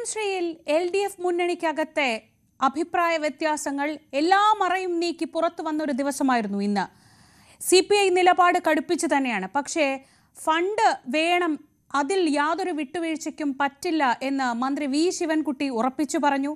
ശ്രീയിൽ LDF മുന്നണിക്കകത്തെ അഭിപ്രായ വ്യത്യാസങ്ങൾ എല്ലാ മറയും നീക്കി പുറത്തു വന്ന ഒരു ദിവസമായിരുന്നു ഇന്ന്. CPI നിലപാട് കടുപ്പിച്ചു തന്നെയാണ്. പക്ഷേ ഫണ്ട് വേണം, അതിൽ യാതൊരു വിട്ടുവീഴ്ചയ്ക്കും പറ്റില്ല എന്ന് മന്ത്രി വി ശിവൻകുട്ടി ഉറപ്പിച്ചു പറഞ്ഞു.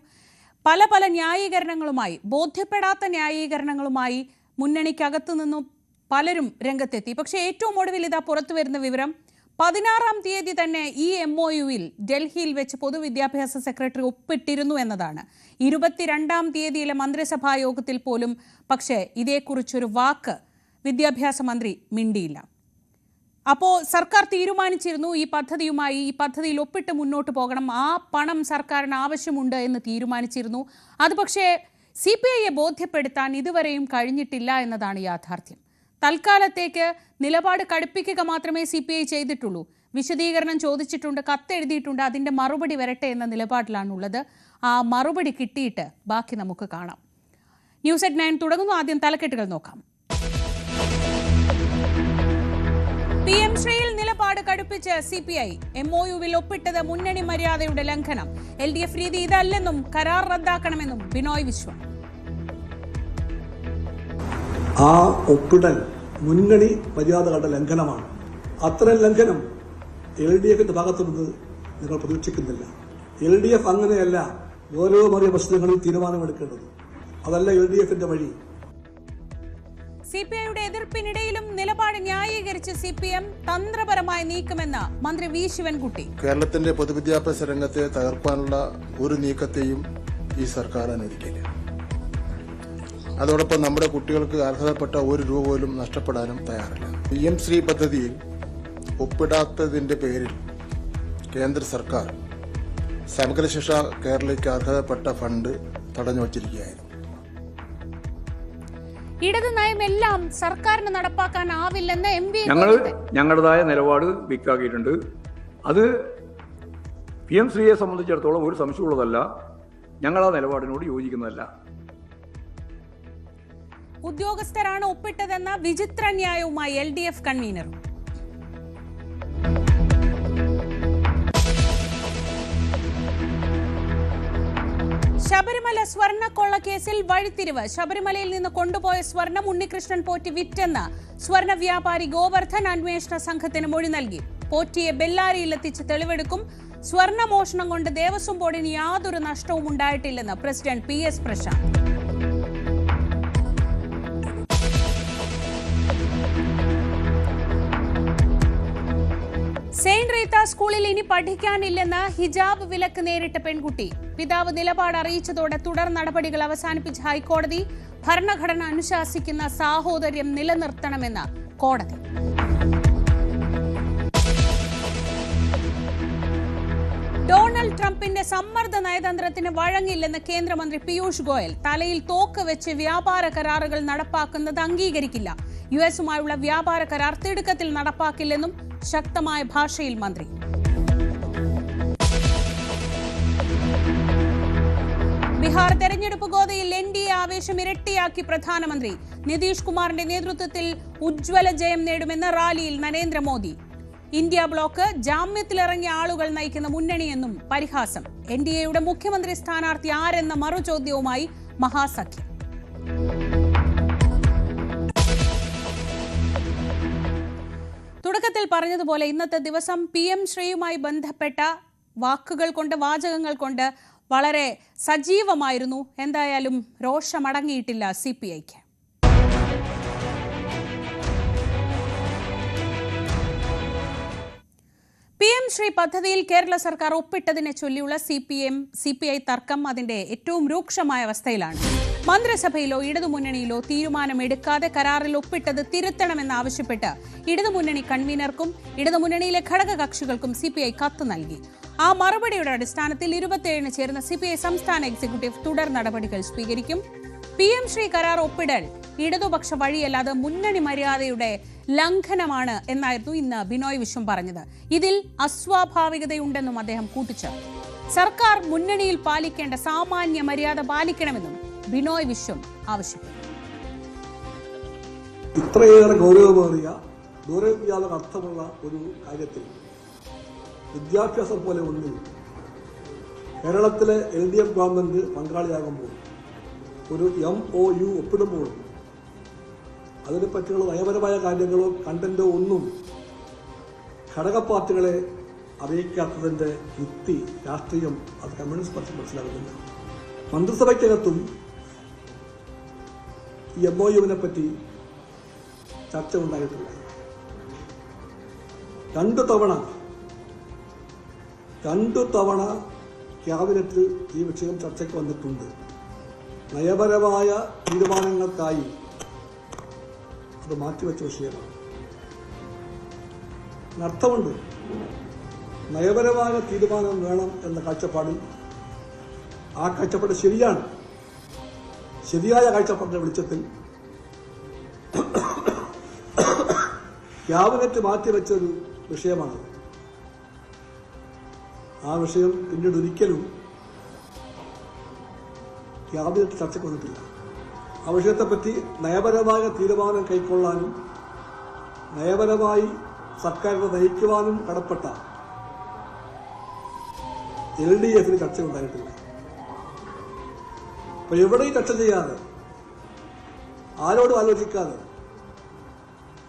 പല ന്യായീകരണങ്ങളുമായി, ബോധ്യപ്പെടാത്ത ന്യായീകരണങ്ങളുമായി മുന്നണിക്കകത്തു നിന്നും പലരും രംഗത്തെത്തി. പക്ഷേ ഏറ്റവും ഒടുവിൽ ഇതാ പുറത്തു വരുന്ന വിവരം, 16-ാം തീയതി തന്നെ ഈ MOUവിൽ ഡൽഹിയിൽ വെച്ച് പൊതുവിദ്യാഭ്യാസ സെക്രട്ടറി ഒപ്പിട്ടിരുന്നു എന്നതാണ്. 22-ാം തീയതിയിലെ മന്ത്രിസഭാ യോഗത്തിൽ പോലും പക്ഷേ ഇതേക്കുറിച്ചൊരു വാക്ക് വിദ്യാഭ്യാസ മന്ത്രി മിണ്ടിയില്ല. അപ്പോൾ സർക്കാർ തീരുമാനിച്ചിരുന്നു ഈ പദ്ധതിയിൽ ഒപ്പിട്ട് മുന്നോട്ട് പോകണം, ആ പണം സർക്കാരിന് ആവശ്യമുണ്ട് എന്ന് തീരുമാനിച്ചിരുന്നു. അത് പക്ഷേ CPIയെ ബോധ്യപ്പെടുത്താൻ ഇതുവരെയും കഴിഞ്ഞിട്ടില്ല എന്നതാണ് യാഥാർത്ഥ്യം. തൽക്കാലത്തേക്ക് നിലപാട് കടുപ്പിക്കുക മാത്രമേ CPI ചെയ്തിട്ടുള്ളൂ. വിശദീകരണം ചോദിച്ചിട്ടുണ്ട്, കത്തെഴുതിയിട്ടുണ്ട്, അതിൻ്റെ മറുപടി വരട്ടെ എന്ന നിലപാടിലാണുള്ളത്. ആ മറുപടി കിട്ടിയിട്ട് ബാക്കി നമുക്ക് കാണാം. ന്യൂസ് അറ്റ് 9 തുടങ്ങുന്നു. ആദ്യം തലക്കെട്ടുകൾ നോക്കാം. PM ശ്രീയിൽ നിലപാട് കടുപ്പിച്ച് CPI. MOUവിൽ ഒപ്പിട്ടത് മുന്നണി മര്യാദയുടെ ലംഘനം. LDF രീതി ഇതല്ലെന്നും കരാർ റദ്ദാക്കണമെന്നും ബിനോയ് വിശ്വം. ആ ഒപ്പിടൽ മുന്നണി മര്യാദകളുടെ ലംഘനമാണ്. അത്തരം ലംഘനം LDFിന്റെ ഭാഗത്തുനിന്ന് നിങ്ങൾ പ്രതീക്ഷിക്കുന്നില്ല. LDF അങ്ങനെയല്ല ഗൗരവമേറിയ പ്രശ്നങ്ങളിൽ തീരുമാനമെടുക്കേണ്ടത്. അതല്ല LDFിന്റെ വഴി. CPIയുടെ എതിർപ്പിനിടയിലും നിലപാട് ന്യായീകരിച്ച് CPM തന്ത്രപരമായ നീക്കമെന്ന് മന്ത്രി വി ശിവൻകുട്ടി. കേരളത്തിന്റെ പൊതുവിദ്യാഭ്യാസ രംഗത്തെ തകർക്കാനുള്ള ഒരു നീക്കത്തെയും ഈ സർക്കാർ അനുവദിക്കില്ല. അതോടൊപ്പം നമ്മുടെ കുട്ടികൾക്ക് അർഹതപ്പെട്ട ഒരു രൂപ പോലും നഷ്ടപ്പെടാനും തയ്യാറില്ല. PM ശ്രീ പദ്ധതിയിൽ ഒപ്പിടാത്തതിന്റെ പേരിൽ കേന്ദ്ര സർക്കാർ സമഗ്ര ശിക്ഷ കേരളയ്ക്ക് അർഹതപ്പെട്ട ഫണ്ട് തടഞ്ഞു വച്ചിരിക്കുകയായിരുന്നു. ഇടത് നയമെല്ലാം സർക്കാരിന് നടപ്പാക്കാനാവില്ലെന്ന് MV ഞങ്ങളുടേതായ നിലപാട് വ്യക്തമാക്കിയിട്ടുണ്ട്. അത് PM ശ്രീയെ സംബന്ധിച്ചിടത്തോളം ഒരു സംശയമുള്ളതല്ല, ഞങ്ങൾ ആ നിലപാടിനോട് യോജിക്കുന്നതല്ല. ഉദ്യോഗസ്ഥരാണ് ഒപ്പിട്ടതെന്ന വിചിത്ര ന്യായവുമായി LDF കൺവീനർ. ശബരിമല സ്വർണ്ണക്കൊള്ള കേസിൽ വഴിത്തിരിവ്. ശബരിമലയിൽ നിന്ന് കൊണ്ടുപോയ സ്വർണം ഉണ്ണികൃഷ്ണൻ പോറ്റി വിറ്റെന്ന് സ്വർണ്ണ വ്യാപാരി ഗോവർദ്ധൻ അന്വേഷണ സംഘത്തിന് മൊഴി നൽകി. പോറ്റിയെ ബെല്ലാരിയിലെത്തിച്ച് തെളിവെടുക്കും. സ്വർണ്ണമോഷണം കൊണ്ട് ദേവസ്വം ബോർഡിന് യാതൊരു നഷ്ടവും ഉണ്ടായിട്ടില്ലെന്ന് president PS Prashanth. Saint Rita സ്കൂളിൽ ഇനി പഠിക്കാനില്ലെന്ന് ഹിജാബ് വിലക്ക് നേരിട്ട പെൺകുട്ടി. പിതാവ് നിലപാട് അറിയിച്ചതോടെ തുടർ നടപടികൾ അവസാനിപ്പിച്ച ഹൈക്കോടതി. ഭരണഘടന അനുശാസിക്കുന്ന സാഹോദര്യം നിലനിർത്തണമെന്ന് കോടതി. ഡൊണാൾഡ് ട്രംപിന്റെ സമ്മർദ്ദ നയതന്ത്രത്തിന് വഴങ്ങില്ലെന്ന് കേന്ദ്രമന്ത്രി പീയൂഷ് ഗോയൽ. തലയിൽ തോക്ക് വെച്ച് വ്യാപാര കരാറുകൾ നടപ്പാക്കുന്നത് അംഗീകരിക്കില്ല. US-ഉമായുള്ള വ്യാപാര കരാർ തിടുക്കത്തിൽ നടപ്പാക്കില്ലെന്നും ശക്തമായ ഭാഷയിൽ മന്ത്രി. ബീഹാർ തെരഞ്ഞെടുപ്പ് ഗോതയിൽ NDA ആവേശം ഇരട്ടിയാക്കി പ്രധാനമന്ത്രി. നിതീഷ് കുമാറിന്റെ നേതൃത്വത്തിൽ ഉജ്ജ്വല ജയം നേടുമെന്ന് റാലിയിൽ നരേന്ദ്രമോദി. ഇന്ത്യ ബ്ലോക്ക് ജാമ്യത്തിലിറങ്ങിയ ആളുകൾ നയിക്കുന്ന മുന്നണിയെന്നും പരിഹാസം. NDAയുടെ മുഖ്യമന്ത്രി സ്ഥാനാർത്ഥി ആരെന്ന മറുചോദ്യവുമായി മഹാസഖ്യം. തുടക്കത്തിൽ പറഞ്ഞതുപോലെ ഇന്നത്തെ ദിവസം PM ശ്രീയുമായി ബന്ധപ്പെട്ട വാക്കുകൾ കൊണ്ട്, വാചകങ്ങൾ കൊണ്ട് വളരെ സജീവമായിരുന്നു. എന്തായാലും രോഷമടങ്ങിയിട്ടില്ല CPIക്ക്. PM ശ്രീ പദ്ധതിയിൽ കേരള സർക്കാർ ഒപ്പിട്ടതിനെ ചൊല്ലിയുള്ള CPI തർക്കം അതിന്റെ ഏറ്റവും രൂക്ഷമായ അവസ്ഥയിലാണ്. മന്ത്രിസഭയിലോ ഇടതുമുന്നണിയിലോ തീരുമാനമെടുക്കാതെ കരാറിൽ ഒപ്പിട്ടത് തിരുത്തണമെന്നാവശ്യപ്പെട്ട് ഇടതുമുന്നണി കൺവീനർക്കും ഇടതുമുന്നണിയിലെ ഘടകകക്ഷികൾക്കും CPI കത്ത് നൽകി. ആ മറുപടിയുടെ അടിസ്ഥാനത്തിൽ 27-ന് ചേർന്ന CPI സംസ്ഥാന എക്സിക്യൂട്ടീവ് തുടർ നടപടികൾ സ്വീകരിക്കും. PM ശ്രീ കരാർ ഒപ്പിടൽ ഇടതുപക്ഷ വഴിയല്ലാതെ മുന്നണി മര്യാദയുടെ ലംഘനമാണ് എന്നായിരുന്നു ഇന്ന് ബിനോയ് വിശ്വം പറഞ്ഞത്. ഇതിൽ അസ്വാഭാവികതയുണ്ടെന്നും അദ്ദേഹം കൂട്ടിച്ചേർത്തു. സർക്കാർ മുന്നണിയിൽ പാലിക്കേണ്ട സാമാന്യ മര്യാദ പാലിക്കണമെന്നും ബിനോയ് വിശ്വം ആവശ്യപ്പെട്ടു. ഇത്രയേറെ ഗൗരവമേറിയ ദൂരവ്യാപക അർത്ഥമുള്ള ഒരു കാര്യത്തിൽ വിദ്യാഭ്യാസം പോലെ ഒന്നിൽ കേരളത്തിലെ LDF ഗവൺമെന്റ് പങ്കാളിയാകുമ്പോൾ ഒരു MOU ഒപ്പിടുമ്പോൾ അതിനെപ്പറ്റിയുള്ള നയപരമായ കാര്യങ്ങളോ കണ്ടന്റോ ഒന്നും ഘടക പാർട്ടികളെ അറിയിക്കാത്തതിന്റെ യുക്തി രാഷ്ട്രീയം അത് കമ്മ്യൂണിസ്റ്റ് പാർട്ടി മനസ്സിലാകുന്നില്ല. മന്ത്രിസഭയ്ക്കകത്തും ഈ MOU-വിനെ പറ്റി ചർച്ച ഉണ്ടായിട്ടില്ല. രണ്ടു തവണ ക്യാബിനറ്റിൽ ഈ വിഷയം ചർച്ചയ്ക്ക് വന്നിട്ടുണ്ട്. നയപരമായ തീരുമാനങ്ങൾക്കായി അത് മാറ്റിവെച്ച വിഷയമാണ്. അർത്ഥമുണ്ട്. നയപരമായ തീരുമാനം വേണം എന്ന കാഴ്ചപ്പാടിൽ ആ കാഴ്ചപ്പാട് ശരിയാണ്. ശരിയായ കാഴ്ചപ്പാടിന്റെ വെളിച്ചത്തിൽ ക്യാബിനറ്റ് മാറ്റിവെച്ചൊരു വിഷയമാണ്. ആ വിഷയം പിന്നീട് ഒരിക്കലും ക്യാബിനറ്റ് ചർച്ചയ്ക്ക് വന്നിട്ടില്ല. ആ വിഷയത്തെപ്പറ്റി നയപരമായ തീരുമാനം കൈക്കൊള്ളാനും നയപരമായി സർക്കാരിനെ നയിക്കുവാനും കടപ്പെട്ട LDF-ന് ചർച്ച ഉണ്ടായിട്ടില്ല. അപ്പൊ എവിടെയും ചർച്ച ചെയ്യാതെ, ആരോടും ആലോചിക്കാതെ,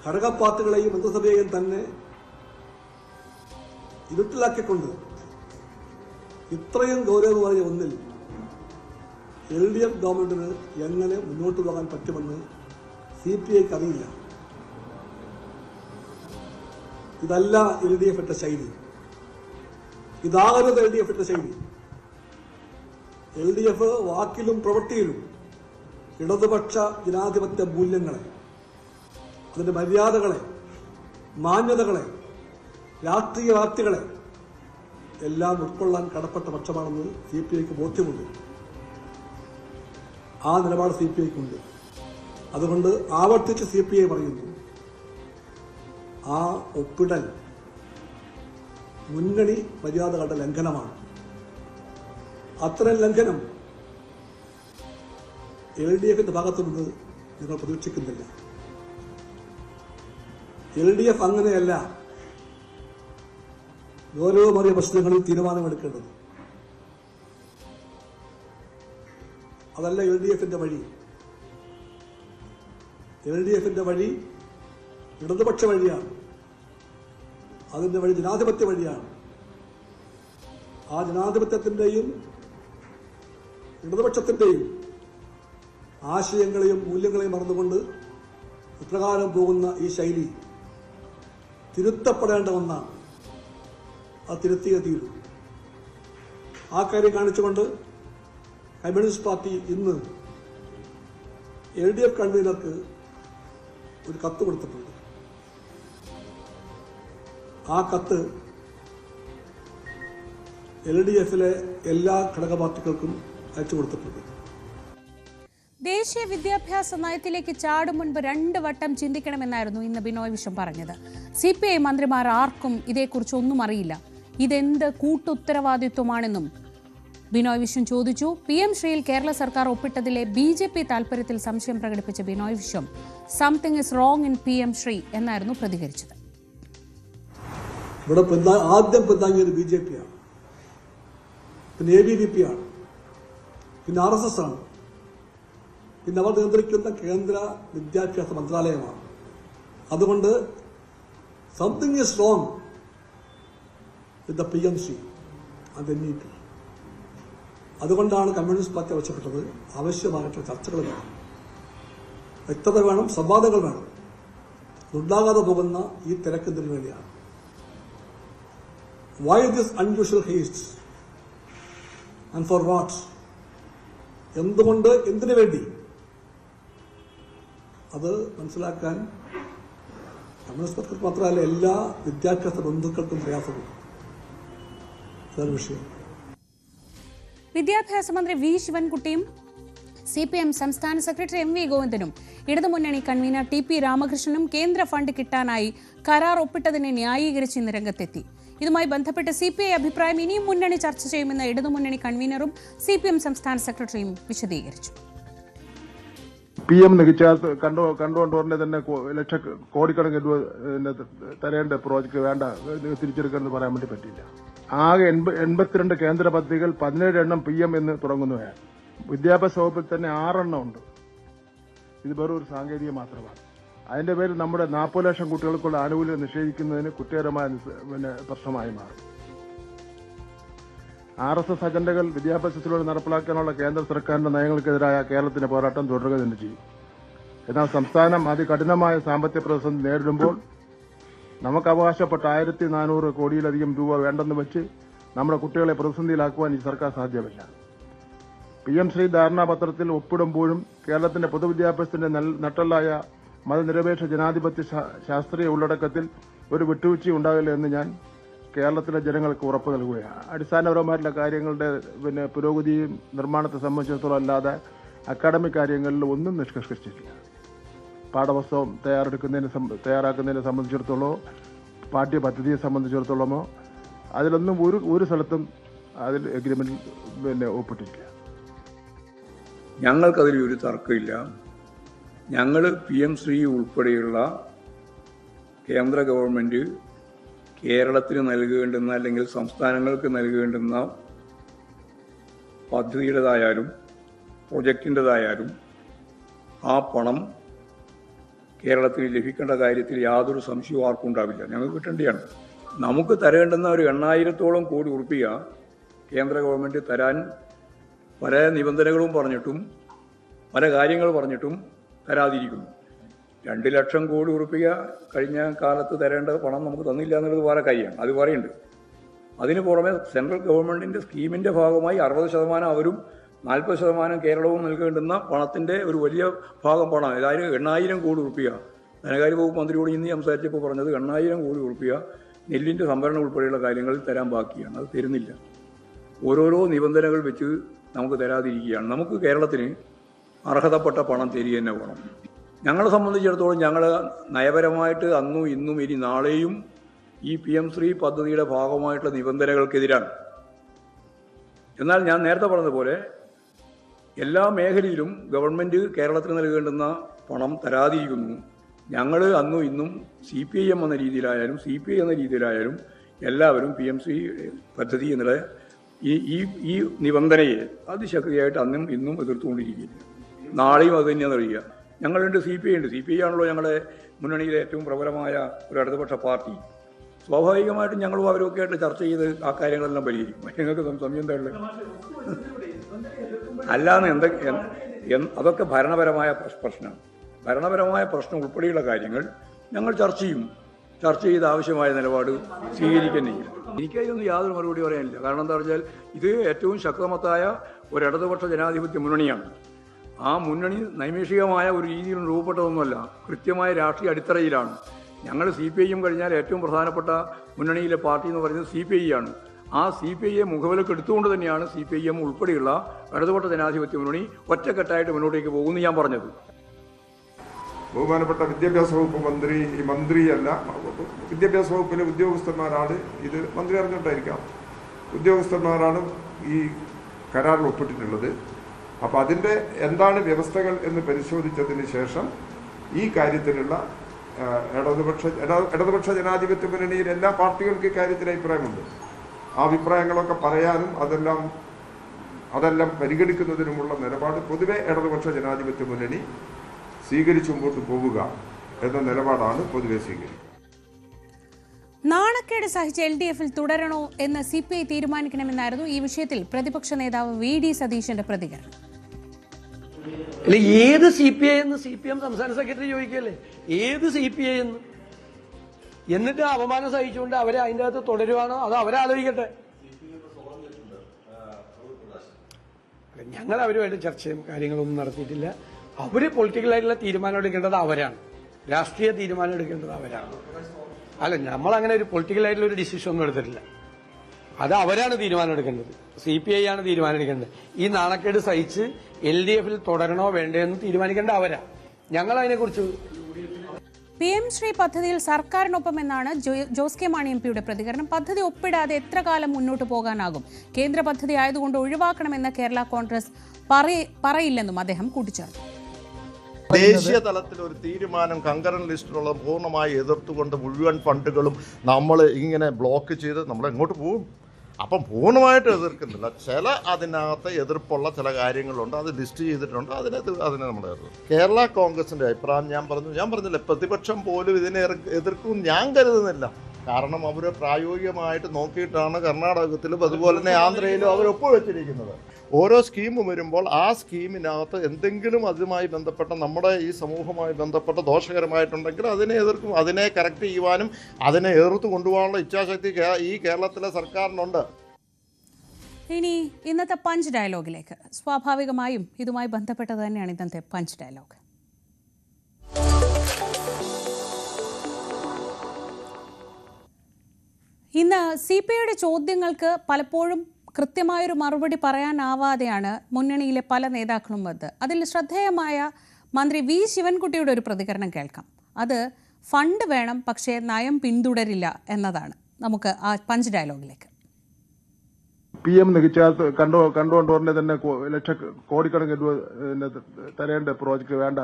ഘടക പാർട്ടികളെയും മന്ത്രിസഭയെയും തന്നെ ഇരുട്ടിലാക്കിക്കൊണ്ട് ഇത്രയും ഗൗരവമായ ഒന്നിൽ LDF ഗവൺമെന്റിന് എങ്ങനെ മുന്നോട്ട് പോകാൻ പറ്റുമെന്ന് CPIക്ക് അറിയില്ല. ഇതല്ല LDF-ന്റെ ശൈലി. ഇതാകരുത് LDF-ന്റെ ശൈലി. LDF വാക്കിലും പ്രവൃത്തിയിലും ഇടതുപക്ഷ ജനാധിപത്യ മൂല്യങ്ങളെ, അതിന്റെ മര്യാദകളെ, മാന്യതകളെ, രാഷ്ട്രീയ വ്യാപ്തികളെ എല്ലാം ഉൾക്കൊള്ളാൻ കടപ്പെട്ട പക്ഷമാണെന്ന് CPIക്ക് ബോധ്യമുണ്ട്. ആ നിലപാട് CPIക്കുണ്ട്. അതുകൊണ്ട് ആവർത്തിച്ച് CPI പറയുന്നു, ആ ഒപ്പിടൽ മുന്നണി മര്യാദകളുടെ ലംഘനമാണ്. അത്തരം ലംഘനം LDF-ന്റെ ഭാഗത്തു നിന്ന് നിങ്ങൾ പ്രതീക്ഷിക്കുന്നില്ല. LDF അങ്ങനെയല്ല ഗൗരവമേറിയ പ്രശ്നങ്ങളിൽ തീരുമാനമെടുക്കേണ്ടത്. അതല്ല LDF-ന്റെ വഴി. LDF-ന്റെ വഴി ഇടതുപക്ഷ വഴിയാണ്. അതിന്റെ വഴി ജനാധിപത്യ വഴിയാണ്. ആ ജനാധിപത്യത്തിന്റെയും ഇടതുപക്ഷത്തിന്റെയും ആശയങ്ങളെയും മൂല്യങ്ങളെയും മറന്നുകൊണ്ട് ഇപ്രകാരം പോകുന്ന ഈ ശൈലി തിരുത്തപ്പെടേണ്ട ഒന്നാണ്. അത് തിരുത്തിയേ തീരൂ. ആ കാര്യം കാണിച്ചുകൊണ്ട് കമ്മ്യൂണിസ്റ്റ് പാർട്ടി ഇന്ന് LDF കൺവീനർക്ക് ഒരു കത്ത് കൊടുത്തിട്ടുണ്ട്. ആ കത്ത് LDF-ലെ എല്ലാ ഘടക പാർട്ടികൾക്കും അയച്ചു കൊടുത്തിട്ടുണ്ട്. ദേശീയ വിദ്യാഭ്യാസ നയത്തിലേക്ക് ചാടും മുൻപ് 2 വട്ടം ചിന്തിക്കണമെന്നായിരുന്നു ഇന്ന് ബിനോയ് വിശ്വം പറഞ്ഞത്. CPI മന്ത്രിമാർ ആർക്കും ഇതേക്കുറിച്ച് ഒന്നും അറിയില്ല. ഇതെന്ത് കൂട്ടുത്തരവാദിത്വമാണെന്നും ബിനോയ് വിശ്വം ചോദിച്ചു. PM ശ്രീയിൽ കേരള സർക്കാർ ഒപ്പിട്ടതിലെ BJP താൽപര്യത്തിൽ സംശയം പ്രകടിപ്പിച്ച Binoy Viswam something is wrong in PM Shri എന്നായിരുന്നു പ്രതികരിച്ചത്. ഇവിടെ ആദ്യം പിന്താങ്ങിയത് BJP-യാണ്, പിന്നെ ABVP ആണ്, പിന്നെ RSS ആണ്, പിന്നെ അവർ നിയന്ത്രിക്കുന്ന കേന്ദ്ര വിദ്യാഭ്യാസ മന്ത്രാലയമാണ്. അതുകൊണ്ട് something is wrong with the PM Shri and NEP. അതുകൊണ്ടാണ് കമ്മ്യൂണിസ്റ്റ് പാർട്ടി ആവശ്യപ്പെട്ടത് ആവശ്യമായിട്ടുള്ള ചർച്ചകൾ വേണം, വ്യക്തത വേണം, സംവാദങ്ങൾ വേണം. ഉണ്ടാകാതെ പോകുന്ന ഈ തിരക്കുന്നതിന് വേണ്ടിയാണ്. Why this unusual haste and for what? എന്തുകൊണ്ട്, എന്തിനു വേണ്ടി? അത് മനസ്സിലാക്കാൻ കമ്മ്യൂണിസ്റ്റ് പാർട്ടിക്ക് മാത്രമല്ല എല്ലാ വിദ്യാഭ്യാസ ബന്ധുക്കൾക്കും പ്രയാസമുണ്ട്. അതാണ് വിഷയം. വിദ്യാഭ്യാസ മന്ത്രി V ശിവൻകുട്ടിയും CPM സംസ്ഥാന സെക്രട്ടറി MV ഗോവിന്ദനും ഇടതുമുന്നണി കൺവീനർ TP രാമകൃഷ്ണനും കേന്ദ്ര ഫണ്ട് കിട്ടാനായി കരാർ ഒപ്പിട്ടതിനെ ന്യായീകരിച്ച് ഇന്ന് രംഗത്തെത്തി. ഇതുമായി ബന്ധപ്പെട്ട് CPI അഭിപ്രായം ഇനിയും മുന്നണി ചർച്ച ചെയ്യുമെന്ന് ഇടതുമുന്നണി കൺവീനറും CPM സംസ്ഥാന സെക്രട്ടറിയും വിശദീകരിച്ചു. PM നികുതിച്ചാൽ കണ്ടുകൊണ്ട് ഉടനെ തന്നെ കോടിക്കണക്കിന് രൂപ തരേണ്ട പ്രോജക്റ്റ് വേണ്ട തിരിച്ചെടുക്കണമെന്ന് പറയാൻ വേണ്ടി പറ്റില്ല. ആകെ 82 കേന്ദ്ര പദ്ധതികൾ 17 എണ്ണം PM എന്ന് തുടങ്ങുന്നവയാണ്. വിദ്യാഭ്യാസ വകുപ്പിൽ തന്നെ 6 എണ്ണം ഉണ്ട്. ഇത് വെറും ഒരു സാങ്കേതിക മാത്രമാണ്. അതിന്റെ പേരിൽ നമ്മുടെ 40 ലക്ഷം കുട്ടികൾക്കുള്ള ആനുകൂല്യം നിഷേധിക്കുന്നതിന് കുറ്റകരമായ പ്രശ്നമായി മാറും. RSS അജണ്ടകൾ വിദ്യാഭ്യാസത്തിലൂടെ നടപ്പിലാക്കാനുള്ള കേന്ദ്ര സർക്കാരിന്റെ നയങ്ങൾക്കെതിരായ കേരളത്തിന്റെ പോരാട്ടം തുടരുക തന്നെ ചെയ്യും. എന്നാൽ സംസ്ഥാനം അതികഠിനമായ സാമ്പത്തിക പ്രതിസന്ധി നേരിടുമ്പോൾ നമുക്ക് അവകാശപ്പെട്ട 1400 കോടിയിലധികം രൂപ വേണ്ടെന്ന് വെച്ച് നമ്മുടെ കുട്ടികളെ പ്രതിസന്ധിയിലാക്കുവാൻ ഈ സർക്കാർ സാധ്യമല്ല. PM ശ്രീ ധാരണാപത്രത്തിൽ ഒപ്പിടുമ്പോഴും കേരളത്തിന്റെ പൊതുവിദ്യാഭ്യാസത്തിന്റെ നട്ടലായ മതനിരപേക്ഷ ജനാധിപത്യ ശാസ്ത്രീയ ഉള്ളടക്കത്തിൽ ഒരു വിട്ടുവീഴ്ച ഉണ്ടാകില്ല എന്ന് ഞാൻ കേരളത്തിലെ ജനങ്ങൾക്ക് ഉറപ്പ് നൽകുകയാണ്. അടിസ്ഥാനപരമായിട്ടുള്ള കാര്യങ്ങളുടെ പുരോഗതിയും നിർമ്മാണത്തെ സംബന്ധിച്ചിടത്തോളം അല്ലാതെ അക്കാഡമിക് കാര്യങ്ങളിൽ ഒന്നും നിഷ്കർഷിച്ചിട്ടില്ല. പാഠപുസ്തകം തയ്യാറാക്കുന്നതിനെ സംബന്ധിച്ചിടത്തോളമോ പാഠ്യപദ്ധതിയെ സംബന്ധിച്ചിടത്തോളമോ അതിലൊന്നും ഒരു സ്ഥലത്തും അതിൽ എഗ്രിമെന്റിൽ ഒപ്പിട്ടില്ല. ഞങ്ങൾക്കതിൽ ഒരു തർക്കമില്ല. ഞങ്ങൾ PM ശ്രീ ഉൾപ്പെടെയുള്ള കേന്ദ്ര ഗവൺമെൻറ് കേരളത്തിന് നൽകേണ്ടുന്ന അല്ലെങ്കിൽ സംസ്ഥാനങ്ങൾക്ക് നൽകേണ്ടുന്ന പദ്ധതിയുടേതായാലും പ്രൊജക്റ്റിൻ്റെതായാലും ആ പണം കേരളത്തിന് ലഭിക്കേണ്ട കാര്യത്തിൽ യാതൊരു സംശയവും ആർക്കും ഉണ്ടാവില്ല. ഞങ്ങൾക്ക് കിട്ടേണ്ടതാണ്. നമുക്ക് തരേണ്ടുന്ന ഒരു 8,000-ഓളം കോടി ഉറുപ്പിക കേന്ദ്ര ഗവൺമെൻറ് തരാൻ പല നിബന്ധനകളും പറഞ്ഞിട്ടും പല കാര്യങ്ങൾ പറഞ്ഞിട്ടും തരാതിരിക്കുന്നു. 2 ലക്ഷം കോടി ഉറുപ്പിക കഴിഞ്ഞ കാലത്ത് തരേണ്ട പണം നമുക്ക് തന്നില്ല എന്നുള്ളത് വേറെ കാര്യമാണ്. അത് പറയുന്നുണ്ട്. അതിന് പുറമെ സെൻട്രൽ ഗവൺമെൻറ്റിൻ്റെ സ്കീമിൻ്റെ ഭാഗമായി 60% അവരും 40% കേരളവും നൽകേണ്ടുന്ന പണത്തിൻ്റെ ഒരു വലിയ ഭാഗം പണം, അതായത് 8,000 കോടി ഉറുപ്പിക. ധനകാര്യ വകുപ്പ് മന്ത്രിയോട് ഇന്ന് സംസാരിച്ചപ്പോൾ പറഞ്ഞത് 8,000 കോടി ഉറുപ്പിക നെല്ലിൻ്റെ സംഭരണം ഉൾപ്പെടെയുള്ള കാര്യങ്ങളിൽ തരാൻ ബാക്കിയാണ്. അത് തരുന്നില്ല. ഓരോരോ നിബന്ധനകൾ വെച്ച് നമുക്ക് തരാതിരിക്കുകയാണ്. നമുക്ക് കേരളത്തിന് അർഹതപ്പെട്ട പണം തരിക തന്നെ വേണം. ഞങ്ങളെ സംബന്ധിച്ചിടത്തോളം ഞങ്ങൾ നയപരമായിട്ട് അന്നും ഇന്നും ഇനി നാളെയും ഈ PM ശ്രീ പദ്ധതിയുടെ ഭാഗമായിട്ടുള്ള നിബന്ധനകൾക്കെതിരാണ്. എന്നാൽ ഞാൻ നേരത്തെ പറഞ്ഞതുപോലെ എല്ലാ മേഖലയിലും ഗവൺമെൻറ് കേരളത്തിന് നൽകേണ്ടുന്ന പണം തരാതിരിക്കുന്നു. ഞങ്ങൾ അന്നും ഇന്നും CPIM എന്ന രീതിയിലായാലും CPI എന്ന രീതിയിലായാലും എല്ലാവരും PM ശ്രീ പദ്ധതി എന്നുള്ള ഈ നിബന്ധനയെ അതിശക്തിയായിട്ട് അന്നും ഇന്നും എതിർത്തുകൊണ്ടിരിക്കുകയില്ല. നാളെയും അത് തന്നെയാണ് അറിയുക. ഞങ്ങളുണ്ട്, CPI ഉണ്ട്. CPI ആണല്ലോ ഞങ്ങളുടെ മുന്നണിയിലെ ഏറ്റവും പ്രബലമായ ഒരു ഇടതുപക്ഷ പാർട്ടി. സ്വാഭാവികമായിട്ടും ഞങ്ങളും അവരൊക്കെ ആയിട്ട് ചർച്ച ചെയ്ത് ആ കാര്യങ്ങളെല്ലാം പരിഹരിക്കും. ഞങ്ങൾക്ക് സമയം എന്താ ഉള്ളത്? അല്ലാന്ന് അതൊക്കെ ഭരണപരമായ പ്രശ്നമാണ്. ഭരണപരമായ പ്രശ്നം ഉൾപ്പെടെയുള്ള കാര്യങ്ങൾ ഞങ്ങൾ ചർച്ച ചെയ്ത് ആവശ്യമായ നിലപാട് സ്വീകരിക്കാൻ ചെയ്യും. എനിക്കതിനൊന്നും യാതൊരു മറുപടി പറയാനില്ല. കാരണം എന്താ പറഞ്ഞാൽ ഇത് ഏറ്റവും ശക്തമത്തായ ഒരു ഇടതുപക്ഷ ജനാധിപത്യ മുന്നണിയാണ്. ആ മുന്നണി നൈമിഷികമായ ഒരു രീതിയിൽ രൂപപ്പെട്ടതൊന്നുമല്ല, കൃത്യമായ രാഷ്ട്രീയ അടിത്തറയിലാണ്. ഞങ്ങൾ CPIM കഴിഞ്ഞാൽ ഏറ്റവും പ്രധാനപ്പെട്ട മുന്നണിയിലെ പാർട്ടി എന്ന് പറയുന്നത് CPI ആണ്. ആ CPIയെ മുഖവിലക്ക് എടുത്തുകൊണ്ട് തന്നെയാണ് CPIM ഉൾപ്പെടെയുള്ള ഇടതുപക്ഷ ജനാധിപത്യ മുന്നണി ഒറ്റക്കെട്ടായിട്ട് മുന്നോട്ടേക്ക് പോകുമെന്ന് ഞാൻ പറഞ്ഞത്. ബഹുമാനപ്പെട്ട വിദ്യാഭ്യാസ വകുപ്പ് മന്ത്രിയല്ല, വിദ്യാഭ്യാസ വകുപ്പിലെ ഉദ്യോഗസ്ഥന്മാരാണ് ഇത്. മന്ത്രി അറിഞ്ഞിട്ടായിരിക്കാം. ഉദ്യോഗസ്ഥന്മാരാണ് ഈ കരാറിൽ ഒപ്പിട്ടിട്ടുള്ളത്. അപ്പോൾ അതിൻ്റെ എന്താണ് വ്യവസ്ഥകൾ എന്ന് പരിശോധിച്ചതിന് ശേഷം ഈ കാര്യത്തിലുള്ള ഇടതുപക്ഷ ജനാധിപത്യ മുന്നണിയിൽ എല്ലാ പാർട്ടികൾക്കും ഇക്കാര്യത്തിൽ അഭിപ്രായമുണ്ട്. ആ അഭിപ്രായങ്ങളൊക്കെ പറയാനും അതെല്ലാം പരിഗണിക്കുന്നതിനുമുള്ള നിലപാട് പൊതുവെ ഇടതുപക്ഷ ജനാധിപത്യ മുന്നണി സ്വീകരിച്ചു മുമ്പോട്ട് പോവുക എന്ന നിലപാടാണ് പൊതുവെ സ്വീകരിക്കുക. നാണക്കേട് സഹിച്ച് LDFൽ തുടരണോ എന്ന് CPI തീരുമാനിക്കണമെന്നായിരുന്നു ഈ വിഷയത്തിൽ പ്രതിപക്ഷ നേതാവ് VD സതീശന്റെ പ്രതികരണം. അല്ല, ഏത് CPI എന്ന് CPM സംസ്ഥാന സെക്രട്ടറി ചോദിക്കല്ലേ, ഏത് CPI എന്ന്? എന്നിട്ട് അപമാനം സഹിച്ചുകൊണ്ട് അവരെ അതിൻ്റെ അകത്ത് തുടരുവാണോ അതോ അവരാലോചിക്കട്ടെ. ഞങ്ങൾ അവരുമായിട്ട് ചർച്ചയും കാര്യങ്ങളൊന്നും നടത്തിയിട്ടില്ല. അവര് പൊളിറ്റിക്കലായിട്ടുള്ള തീരുമാനം എടുക്കേണ്ടത് അവരാണ്, രാഷ്ട്രീയ തീരുമാനം എടുക്കേണ്ടത് അവരാണ്. അല്ല, നമ്മളങ്ങനെ ഒരു പൊളിറ്റിക്കലായിട്ടുള്ള ഒരു ഡിസിഷൻ ഒന്നും എടുത്തിട്ടില്ല. അത് അവരാണ് തീരുമാനം എടുക്കേണ്ടത്. CPI ആണ് തീരുമാനം എടുക്കേണ്ടത്. ഈ നാണക്കേട് സഹിച്ച് LDFൽ തുടരണോ വേണ്ടതെന്ന് തീരുമാനിക്കേണ്ട അവരാ. ഞങ്ങൾ അതിനെക്കുറിച്ച് PM ശ്രീ പദ്ധതിയിൽ സർക്കാരിനൊപ്പമെന്നാണ് ജോസ് കെ മാണി MP യുടെ പ്രതികരണം. പദ്ധതി ഒപ്പിടാതെ എത്ര കാലം മുന്നോട്ട് പോകാനാകും? കേന്ദ്ര പദ്ധതി ആയതുകൊണ്ട് ഒഴിവാക്കണമെന്ന് കേരള കോൺഗ്രസ് പറയില്ലെന്നും അദ്ദേഹം കൂട്ടിച്ചേർത്തു. ദേശീയ തലത്തിൽ ഒരു തീരുമാനം കങ്കറന്റ് ലിസ്റ്റിലുള്ള പൂർണ്ണമായി എതിർത്തുകൊണ്ട് മുഴുവൻ ഫണ്ടുകളും നമ്മൾ ഇങ്ങനെ ബ്ലോക്ക് ചെയ്ത് നമ്മൾ എങ്ങോട്ട് പോകും? അപ്പം പൂർണ്ണമായിട്ട് എതിർക്കുന്നില്ല. ചില അതിനകത്ത് എതിർപ്പുള്ള ചില കാര്യങ്ങളുണ്ട്, അത് ലിസ്റ്റ് ചെയ്തിട്ടുണ്ട്, അതിനെ നമ്മൾ എതിർക്കും. കേരള കോൺഗ്രസിൻ്റെ അഭിപ്രായം ഞാൻ പറഞ്ഞില്ല, പ്രതിപക്ഷം പോലും ഇതിനെ എതിർക്കും ഞാൻ കരുതുന്നില്ല. കാരണം അവർ പ്രായോഗികമായിട്ട് നോക്കിയിട്ടാണ് കർണാടകത്തിലും അതുപോലെ തന്നെ ആന്ധ്രയിലും അവർ ഒപ്പുവെച്ചിരിക്കുന്നത്. ഓരോ സ്കീം വരുമ്പോൾ ആ സ്കീമിനകത്ത് എന്തെങ്കിലും അതുമായി ബന്ധപ്പെട്ട നമ്മുടെ ഈ സമൂഹവുമായി ബന്ധപ്പെട്ട ദോഷകരമായിട്ടുണ്ടെങ്കിൽ അതിനെ എതിർക്കും. അതിനെ കറക്റ്റ് ചെയ്യുവാനും അതിനെ എതിർത്ത് കൊണ്ടുപോകാനുള്ള ഇച്ഛാശക്തി ഈ കേരളത്തിലെ സർക്കാരിനുണ്ട്. ഇനി ഇന്നത്തെ പഞ്ച് ഡയലോഗിലേക്ക്. സ്വാഭാവികമായും ഇതുമായി ബന്ധപ്പെട്ടത് തന്നെയാണ് ഇന്നത്തെ പഞ്ച് ഡയലോഗ്. ഇന്ന് CPIയുടെ ചോദ്യങ്ങൾക്ക് പലപ്പോഴും കൃത്യമായൊരു മറുപടി പറയാനാവാതെയാണ് മുന്നണിയിലെ പല നേതാക്കളും വന്നത്. അതിൽ ശ്രദ്ധേയമായ മന്ത്രി വി ശിവൻകുട്ടിയുടെ ഒരു പ്രതികരണം കേൾക്കാം. അത് ഫണ്ട് വേണം, പക്ഷേ നയം പിന്തുടരില്ല എന്നതാണ്. നമുക്ക് ആ പഞ്ച് ഡയലോഗിലേക്ക്. PM നികച്ചാൽ കണ്ടുകൊണ്ടുവരുന്ന തന്നെ കോടിക്കണക്കിന് രൂപ തരേണ്ട പ്രോജക്റ്റ് വേണ്ട,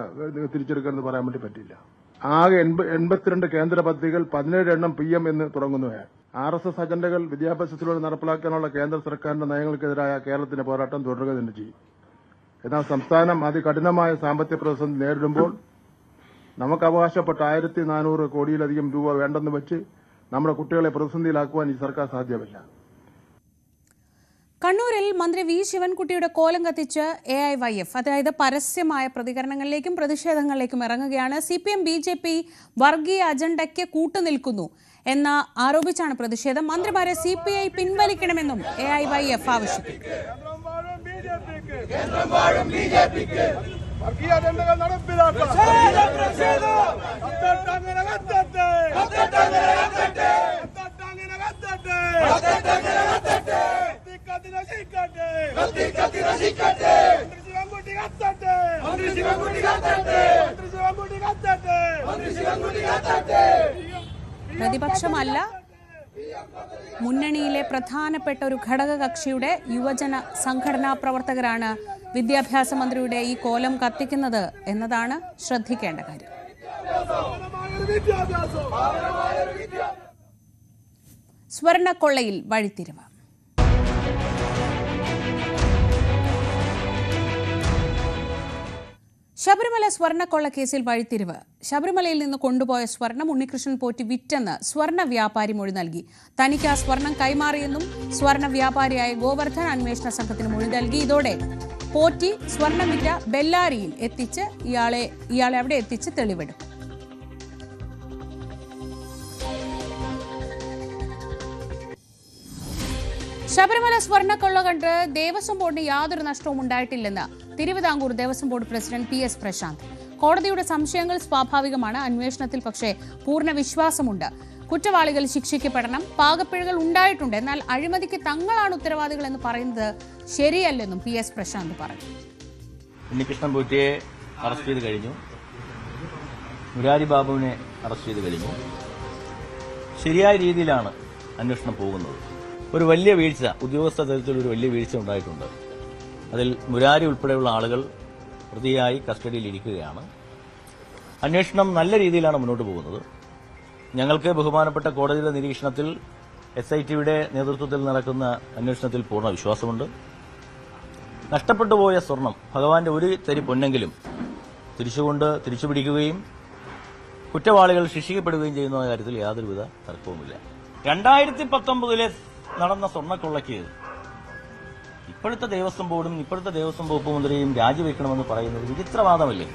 തിരിച്ചെടുക്കണമെന്ന് പറയാൻ വേണ്ടി പറ്റില്ല. ആകെ 82 കേന്ദ്ര പദ്ധതികൾ 17 എണ്ണം PM എന്ന് തുടങ്ങുന്നവയാണ്. RSS അജണ്ടകൾ വിദ്യാഭ്യാസത്തിലൂടെ നടപ്പിലാക്കാനുള്ള കേന്ദ്ര സർക്കാരിന്റെ നയങ്ങൾക്കെതിരായ കേരളത്തിന്റെ പോരാട്ടം തുടരുക തന്നെ ചെയ്യും. എന്നാൽ സംസ്ഥാനം അതികഠിനമായ സാമ്പത്തിക പ്രതിസന്ധി നേരിടുമ്പോൾ നമുക്ക് അവകാശപ്പെട്ട 1400 കോടിയിലധികം രൂപ വേണ്ടെന്ന് വെച്ച് നമ്മുടെ കുട്ടികളെ പ്രതിസന്ധിയിലാക്കുവാൻ ഈ സർക്കാർ സാധ്യമല്ല. കണ്ണൂരിൽ മന്ത്രി വി ശിവൻകുട്ടിയുടെ കോലം കത്തിച്ച് AIYF, അതായത് പരസ്യമായ പ്രതികരണങ്ങളിലേക്കും പ്രതിഷേധങ്ങളിലേക്കും ഇറങ്ങുകയാണ്. CPM BJP വർഗീയ അജണ്ടയ്ക്ക് കൂട്ടുനിൽക്കുന്നു എന്ന ആരോപിച്ചാണ് പ്രതിഷേധം. മന്ത്രിമാരെ CPI പിൻവലിക്കണമെന്നും AIYF ആവശ്യപ്പെട്ടു. പ്രതിപക്ഷമല്ല, മുന്നണിയിലെ പ്രധാനപ്പെട്ട ഒരു ഘടകകക്ഷിയുടെ യുവജന സംഘടനാ പ്രവർത്തകരാണ് വിദ്യാഭ്യാസ മന്ത്രിയുടെ ഈ കോലം കത്തിക്കുന്നത് എന്നതാണ് ശ്രദ്ധിക്കേണ്ട കാര്യം. സ്വർണ്ണക്കൊള്ളയിൽ വഴിത്തിരിവ്. ശബരിമല സ്വർണ്ണക്കൊള്ള കേസിൽ വഴിത്തിരിവ്. ശബരിമലയിൽ നിന്ന് കൊണ്ടുപോയ സ്വർണം ഉണ്ണികൃഷ്ണൻ പോറ്റി വിറ്റെന്ന് സ്വർണ്ണ വ്യാപാരി മൊഴി നൽകി. തനിക്ക് ആ സ്വർണം കൈമാറിയെന്നും സ്വർണ്ണ വ്യാപാരിയായ ഗോവർദ്ധൻ അന്വേഷണ സംഘത്തിന് മൊഴി നൽകി. ഇതോടെ പോറ്റി സ്വർണം വിറ്റ ബെല്ലാരിയിൽ എത്തിച്ച് ഇയാളെ അവിടെ എത്തിച്ച് തെളിവെടുക്കും. ശബരിമല സ്വർണ്ണക്കൊള്ള കണ്ട് ദേവസ്വം ബോർഡിന് യാതൊരു നഷ്ടവും ഉണ്ടായിട്ടില്ലെന്ന് Thiruvithamkoor Devaswom board president PS Prashanth. കോടതിയുടെ സംശയങ്ങൾ സ്വാഭാവികമാണ്, അന്വേഷണത്തിൽ പക്ഷേ പൂർണ്ണ വിശ്വാസമുണ്ട്. കുറ്റവാളികൾ ശിക്ഷിക്കപ്പെടണം. പാകപ്പിഴകൾ ഉണ്ടായിട്ടുണ്ട്, എന്നാൽ അഴിമതിക്ക് തങ്ങളാണ് ഉത്തരവാദികൾ എന്ന് പറയുന്നത് ശരിയല്ലെന്നും PS പ്രശാന്ത് പറഞ്ഞു. ഉണ്ണികൃഷ്ണൻ പോറ്റിയെ അറസ്റ്റ് ചെയ്ത് കഴിഞ്ഞു, മുരാരി ബാബുവിനെ അറസ്റ്റ് ചെയ്ത് കഴിഞ്ഞു. ശരിയായ രീതിയിലാണ് അന്വേഷണം പോകുന്നത്. ഒരു വലിയ വീഴ്ച, ഉദ്യോഗസ്ഥ തലത്തിൽ ഒരു വലിയ വീഴ്ച ഉണ്ടായിട്ടുണ്ട്. അതിൽ മുരാരി ഉൾപ്പെടെയുള്ള ആളുകൾ പ്രതിയായി കസ്റ്റഡിയിൽ ഇരിക്കുകയാണ്. അന്വേഷണം നല്ല രീതിയിലാണ് മുന്നോട്ട് പോകുന്നത്. ഞങ്ങൾക്ക് ബഹുമാനപ്പെട്ട കോടതിയുടെ നിരീക്ഷണത്തിൽ SITയുടെ നേതൃത്വത്തിൽ നടക്കുന്ന അന്വേഷണത്തിൽ പൂർണ്ണ വിശ്വാസമുണ്ട്. നഷ്ടപ്പെട്ടു പോയ സ്വർണം, ഭഗവാന്റെ ഒരു തരി പൊന്നെങ്കിലും തിരിച്ചുപിടിക്കുകയും കുറ്റവാളികൾ ശിക്ഷിക്കപ്പെടുകയും ചെയ്യുന്ന കാര്യത്തിൽ യാതൊരുവിധ തർക്കവുമില്ല. 2019 നടന്ന സ്വർണ്ണക്കൊള്ളയ്ക്ക് ഇപ്പോഴത്തെ ദേവസ്വം ബോർഡും ഇപ്പോഴത്തെ ദേവസ്വം വകുപ്പ് മന്ത്രിയും രാജിവെക്കണമെന്ന് പറയുന്നത് വിചിത്രവാദമല്ലേ?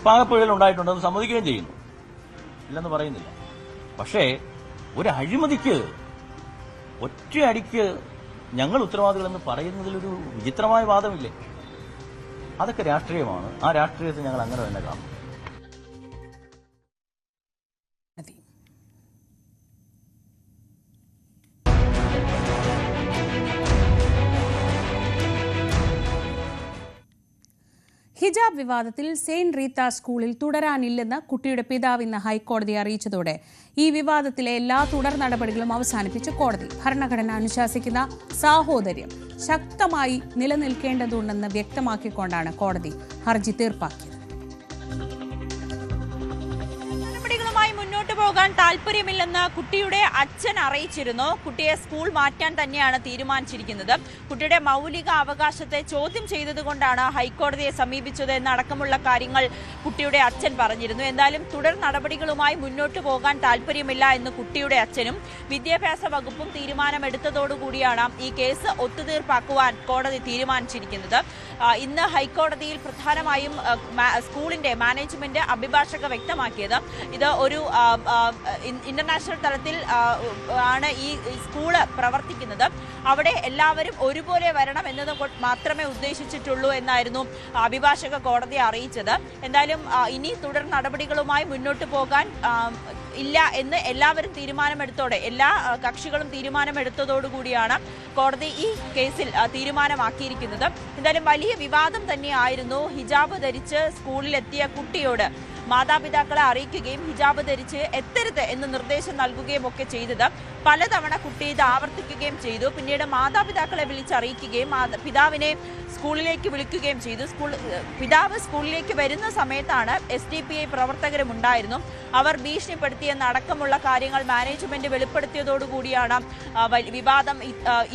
പാകപ്പിഴകൾ ഉണ്ടായിട്ടുണ്ടെന്ന് സമ്മതിക്കുകയും ചെയ്യുന്നു, ഇല്ലെന്ന് പറയുന്നില്ല. പക്ഷേ ഒരു അഴിമതിക്ക് ഒറ്റയടിക്ക് ഞങ്ങൾ ഉത്തരവാദികളെന്ന് പറയുന്നതിലൊരു വിചിത്രമായ വാദമില്ലേ? അതൊക്കെ രാഷ്ട്രീയമാണ്. ആ രാഷ്ട്രീയത്തെ ഞങ്ങൾ അങ്ങനെ തന്നെ കാണും. ഹിജാബ് വിവാദത്തിൽ സെയിന്റ് റീത്ത സ്കൂളിൽ തുടരാനില്ലെന്ന് കുട്ടിയുടെ പിതാവ് ഇന്ന് ഹൈക്കോടതിയെ അറിയിച്ചതോടെ ഈ വിവാദത്തിലെ എല്ലാ തുടർ നടപടികളും അവസാനിപ്പിച്ച് കോടതി. ഭരണഘടന അനുശാസിക്കുന്ന സാഹോദര്യം ശക്തമായി നിലനിൽക്കേണ്ടതുണ്ടെന്ന് വ്യക്തമാക്കിക്കൊണ്ടാണ് കോടതി ഹർജി തീർപ്പാക്കിയത്. നടപടികളുമായി മുന്നോട്ട് പോകാൻ താല്പര്യമില്ലെന്ന് കുട്ടിയുടെ അച്ഛൻ അറിയിച്ചിരുന്നു. കുട്ടിയെ സ്കൂൾ മാറ്റാൻ തന്നെയാണ് തീരുമാനിച്ചിരിക്കുന്നത്. കുട്ടിയുടെ മൗലിക അവകാശത്തെ ചോദ്യം ചെയ്തതുകൊണ്ടാണ് ഹൈക്കോടതിയെ സമീപിച്ചത് എന്നടക്കമുള്ള കാര്യങ്ങൾ കുട്ടിയുടെ അച്ഛൻ പറഞ്ഞിരുന്നു. എന്തായാലും തുടർ നടപടികളുമായി മുന്നോട്ട് പോകാൻ താല്പര്യമില്ല എന്ന് കുട്ടിയുടെ അച്ഛനും വിദ്യാഭ്യാസ വകുപ്പും തീരുമാനമെടുത്തതോടുകൂടിയാണ് ഈ കേസ് ഒത്തുതീർപ്പാക്കുവാൻ കോടതി തീരുമാനിച്ചിരിക്കുന്നത്. ഇന്ന് ഹൈക്കോടതിയിൽ പ്രധാനമായും സ്കൂളിന്റെ മാനേജ്മെന്റ് അഭിഭാഷക വ്യക്തമാക്കിയത് ഇത് ഒരു ഇന്റർനാഷണൽ തലത്തിൽ ആണ് ഈ സ്കൂള് പ്രവർത്തിക്കുന്നത്. അവിടെ എല്ലാവരും ഒരുപോലെ വരണം എന്നത് മാത്രമേ ഉദ്ദേശിച്ചിട്ടുള്ളൂ എന്നായിരുന്നു അഭിഭാഷക കോടതിയെ അറിയിച്ചത്. എന്തായാലും ഇനി തുടർ നടപടികളുമായി മുന്നോട്ട് പോകാൻ ഇല്ല എന്ന് എല്ലാവരും തീരുമാനമെടുത്തോടെ എല്ലാ കക്ഷികളും തീരുമാനമെടുത്തതോടുകൂടിയാണ് കോടതി ഈ കേസിൽ തീരുമാനമാക്കിയിരിക്കുന്നത്. എന്തായാലും വലിയ വിവാദം തന്നെയായിരുന്നു ഹിജാബ് ധരിച്ച് സ്കൂളിലെത്തിയ കുട്ടിയോട് മാതാപിതാക്കളെ അറിയിക്കുകയും ഹിജാബ് ധരിച്ച് എത്തരുത് എന്ന് നിർദ്ദേശം നൽകുകയും ഒക്കെ ചെയ്തത്. പലതവണ കുട്ടി ഇത് ആവർത്തിക്കുകയും ചെയ്തു. പിന്നീട് മാതാപിതാക്കളെ വിളിച്ചറിയിക്കുകയും പിതാവിനെ സ്കൂളിലേക്ക് വിളിക്കുകയും ചെയ്തു. പിതാവ് സ്കൂളിലേക്ക് വരുന്ന സമയത്താണ് SDPI പ്രവർത്തകരും ഉണ്ടായിരുന്നു. അവർ ഭീഷണിപ്പെടുത്തിയെന്ന് അടക്കമുള്ള കാര്യങ്ങൾ മാനേജ്മെന്റ് വെളിപ്പെടുത്തിയതോടുകൂടിയാണ് വിവാദം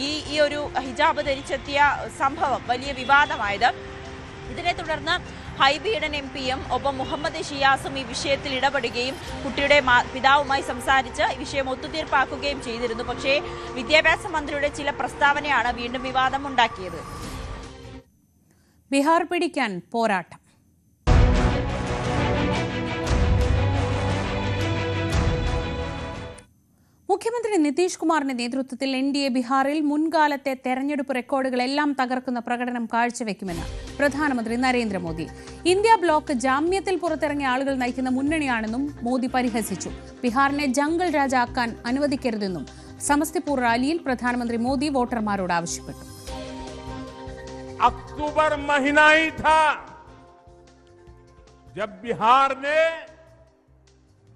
ഈ ഒരു ഹിജാബ് ധരിച്ചെത്തിയ സംഭവം വലിയ വിവാദമായത്. ഇതിനെ തുടർന്ന് ഹൈബി ഈഡൻ MPയും ഒപ്പം മുഹമ്മദ് ഷിയാസും ഈ വിഷയത്തിൽ ഇടപെടുകയും കുട്ടിയുടെ പിതാവുമായി സംസാരിച്ച് ഈ വിഷയം ഒത്തുതീർപ്പാക്കുകയും ചെയ്തിരുന്നു. പക്ഷേ വിദ്യാഭ്യാസ മന്ത്രിയുടെ ചില പ്രസ്താവനയാണ് വീണ്ടും വിവാദം ഉണ്ടാക്കിയത്. ബീഹാർ പിടിക്കാൻ പോരാട്ടം. മുഖ്യമന്ത്രി നിതീഷ് കുമാറിന്റെ നേതൃത്വത്തിൽ NDA ബീഹാറിൽ മുൻകാലത്തെ തെരഞ്ഞെടുപ്പ് റെക്കോർഡുകളെല്ലാം തകർക്കുന്ന പ്രകടനം കാഴ്ചവെക്കുമെന്ന് പ്രധാനമന്ത്രി നരേന്ദ്രമോദി. ഇന്ത്യ ബ്ലോക്ക് ജാമ്യത്തിൽ പുറത്തിറങ്ങിയ ആളുകൾ നയിക്കുന്ന മുന്നണിയാണെന്നും മോദി പരിഹസിച്ചു. ബീഹാറിനെ ജംഗിൾ രാജാക്കാൻ അനുവദിക്കരുതെന്നും സമസ്തിപൂർ റാലിയിൽ പ്രധാനമന്ത്രി മോദി വോട്ടർമാരോട് ആവശ്യപ്പെട്ടു. अक्टूबर महीना ही था जब बिहार ने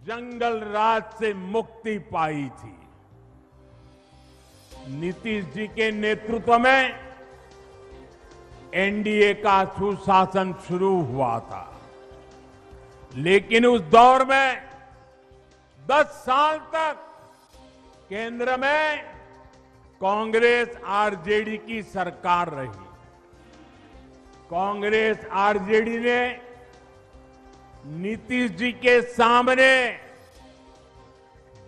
जंगल राज से मुक्ति पाई थी. नीतीश जी के नेतृत्व में NDA का सुशासन शुरू हुआ था. लेकिन उस दौर में 10 साल तक केंद्र में कांग्रेस RJD की सरकार रही. कांग्रेस RJD ने नीतीश जी के सामने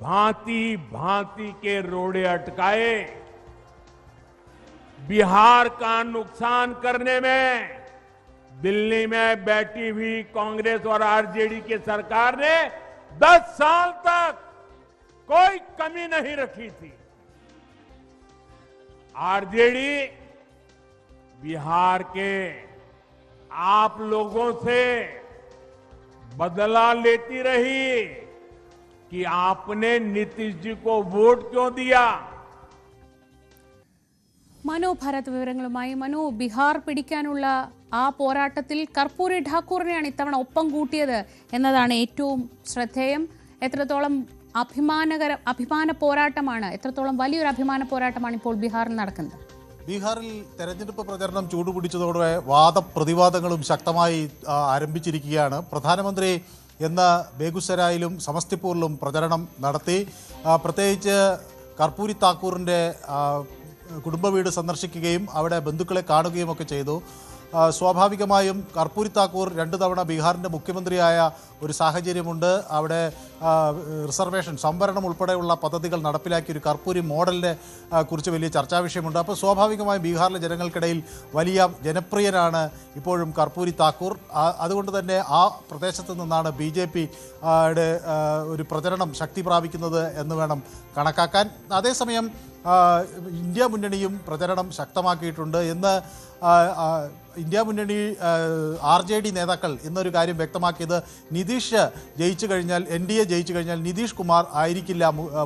भांति भांति के रोड़े अटकाए. बिहार का नुकसान करने में दिल्ली में बैठी हुई कांग्रेस और RJD की सरकार ने 10 साल तक कोई कमी नहीं रखी थी. RJD बिहार के आप लोगों से बदला लेती रही कि आपने नीतीश जी को वोट क्यों दिया. മനു ഭാരത് വിവരങ്ങളുമായി. മനു, ബീഹാർ പിടിക്കാനുള്ള ആ പോരാട്ടത്തിൽ കർപ്പൂരി ഠാക്കൂറിനെയാണ് ഇത്തവണ ഒപ്പം കൂട്ടിയത് എന്നതാണ് ഏറ്റവും ശ്രദ്ധേയം. എത്രത്തോളം അഭിമാന പോരാട്ടമാണ്, എത്രത്തോളം വലിയൊരു അഭിമാന പോരാട്ടമാണ് ഇപ്പോൾ ബീഹാറിൽ നടക്കുന്നത്? ബീഹാറിൽ തെരഞ്ഞെടുപ്പ് പ്രചരണം ചൂടുപിടിച്ചതോടെ വാദപ്രതിവാദങ്ങളും ശക്തമായി ആരംഭിച്ചിരിക്കുകയാണ്. പ്രധാനമന്ത്രി ഇന്ന് ബേഗുസരായിലും സമസ്തിപൂരിലും പ്രചരണം നടത്തി. പ്രത്യേകിച്ച് കർപ്പൂരി താക്കൂറിൻ്റെ കുടുംബ വീട് സന്ദർശിക്കുകയും അവിടെ ബന്ധുക്കളെ കാണുകയും ഒക്കെ ചെയ്തു. സ്വാഭാവികമായും കർപ്പൂരി താക്കൂർ 2 തവണ ബീഹാറിൻ്റെ മുഖ്യമന്ത്രിയായ ഒരു സാഹചര്യമുണ്ട്. അവിടെ റിസർവേഷൻ സംവരണം ഉൾപ്പെടെയുള്ള പദ്ധതികൾ നടപ്പിലാക്കിയ ഒരു കർപ്പൂരി മോഡലിനെ കുറിച്ച് വലിയ ചർച്ചാ വിഷയമുണ്ട്. അപ്പോൾ സ്വാഭാവികമായും ബീഹാറിലെ ജനങ്ങൾക്കിടയിൽ വലിയ ജനപ്രിയനാണ് ഇപ്പോഴും കർപ്പൂരി താക്കൂർ. അതുകൊണ്ട് തന്നെ ആ പ്രദേശത്ത് നിന്നാണ് BJPയുടെ ഒരു പ്രചരണം ശക്തി പ്രാപിക്കുന്നത് എന്ന് വേണം കണക്കാക്കാൻ. അതേസമയം ഇന്ത്യ മുന്നണിയും പ്രചരണം ശക്തമാക്കിയിട്ടുണ്ട്. ഇന്ന് ഇന്ത്യ മുന്നണി RJD നേതാക്കൾ ഇന്നൊരു കാര്യം വ്യക്തമാക്കിയത്, നിതീഷ് ജയിച്ചു കഴിഞ്ഞാൽ, NDA ജയിച്ചു കഴിഞ്ഞാൽ നിതീഷ് കുമാർ ആയിരിക്കില്ല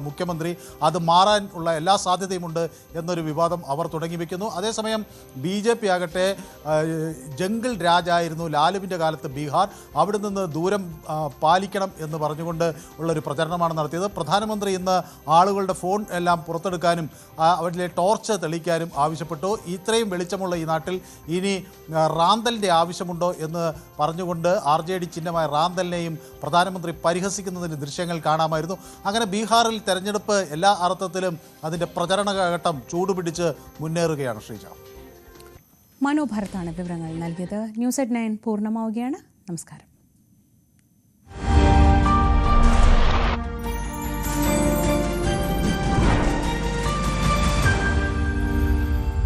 മുഖ്യമന്ത്രി, അത് മാറാൻ ഉള്ള എല്ലാ സാധ്യതയുമുണ്ട് എന്നൊരു വിവാദം അവർ തുടങ്ങി വയ്ക്കുന്നു. അതേസമയം BJP ആകട്ടെ ജംഗിൾ രാജായിരുന്നു ലാലുവിൻ്റെ കാലത്ത് ബീഹാർ, അവിടെ നിന്ന് ദൂരം പാലിക്കണം എന്ന് പറഞ്ഞുകൊണ്ട് ഉള്ളൊരു പ്രചരണമാണ് നടത്തിയത്. പ്രധാനമന്ത്രി ഇന്ന് ആളുകളുടെ ഫോൺ എല്ലാം പുറത്തെടുക്കാനും അവരിലെ ടോർച്ച് തെളിയിക്കാനും ആവശ്യപ്പെട്ടു. ഇത്രയും വെളിച്ചമുള്ള ഈ നാട്ടിൽ ഇനി റാന്തലിൻ്റെ ആവശ്യമുണ്ടോ എന്ന് പറഞ്ഞുകൊണ്ട് RJD ചിഹ്നമായ റാന്തലിനെയും പ്രധാനമന്ത്രി പരിഹസിക്കുന്നതിൻ്റെ ദൃശ്യങ്ങൾ കാണാമായിരുന്നു. അങ്ങനെ ബീഹാറിൽ തെരഞ്ഞെടുപ്പ് എല്ലാ അർത്ഥത്തിലും അതിൻ്റെ പ്രചരണ ഘട്ടം ചൂടുപിടിച്ച് മുന്നേറുകയാണ്. ശ്രീജ, മനോഭാരത്താണ് വിവരങ്ങൾ നൽകിയത്. ന്യൂസ് at 9 പൂർണ്ണമാവുകയാണ്. നമസ്കാരം.